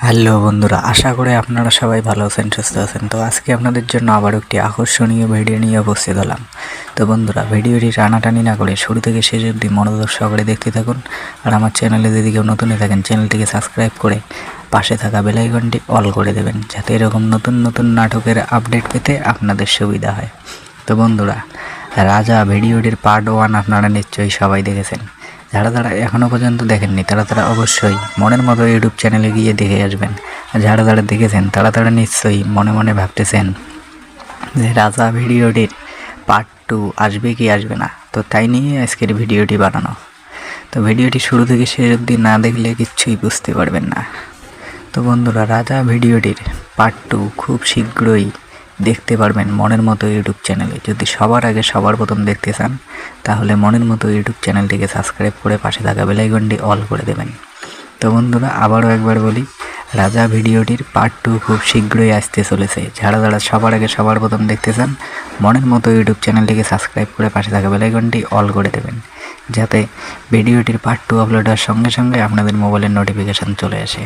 Hello বন্ধুরা, আশা করি আপনারা সবাই ভালো আছেন, সুস্থ আছেন। তো আজকে আপনাদের জন্য আবার একটি আকর্ষণীয় ভিডিও নিয়ে উপস্থিত হলাম। তো বন্ধুরা, ভিডিওটি টানাটানি না করে শুরু থেকে শেষ অবধি মনোযোগ সহকারে দেখতে থাকুন। আর আমার চ্যানেলে যদি কেউ নতুন হয়ে থাকেন, চ্যানেলটিকে সাবস্ক্রাইব করে পাশে থাকা বেল আইকনটি অল করে দেবেন, যাতে এরকম নতুন নতুন নাটকের আপডেট পেতে আপনাদের সুবিধা হয়। তো বন্ধুরা, রাজা ভিডিওটির পার্ট 1 আপনারা নিশ্চয়ই সবাই দেখেছেন। যারা এখনও পর্যন্ত দেখেননি তারা অবশ্যই মনের মতো ইউটিউব চ্যানেলে গিয়ে দেখে আসবেন। আর যারা দেখেছেন তারা নিশ্চয়ই মনে মনে ভাবতেছেন যে রাজা ভিডিওটির পার্ট 2 আসবে কি আসবে না। তো তাই নিয়ে আজকের ভিডিওটি বানানো। তো ভিডিওটি শুরু থেকে শেষ অবধি না দেখলে কিচ্ছুই বুঝতে পারবেন না। তো বন্ধুরা, রাজা ভিডিওটির পার্ট 2 খুব শীঘ্রই দেখতে পারবেন মনের মতো ইউটিউব চ্যানেলে। যদি সবার আগে সবার প্রথম দেখতে চান তাহলে মনের মতো ইউটিউব চ্যানেলটিকে সাবস্ক্রাইব করে পাশে থাকা বেল আইকনটি অল করে দেবেন। তো বন্ধুরা, আবারও একবার বলি, রাজা ভিডিওটির পার্ট 2 খুব শীঘ্রই আসতে চলেছে। যারা সবার আগে সবার প্রথম দেখতে চান মনের মতো ইউটিউব চ্যানেলটিকে সাবস্ক্রাইব করে পাশে থাকা বেল আইকনটি অল করে দেবেন, যাতে ভিডিওটির পার্ট 2 আপলোড হওয়ার সঙ্গে সঙ্গে আপনাদের মোবাইলের নোটিফিকেশান চলে আসে।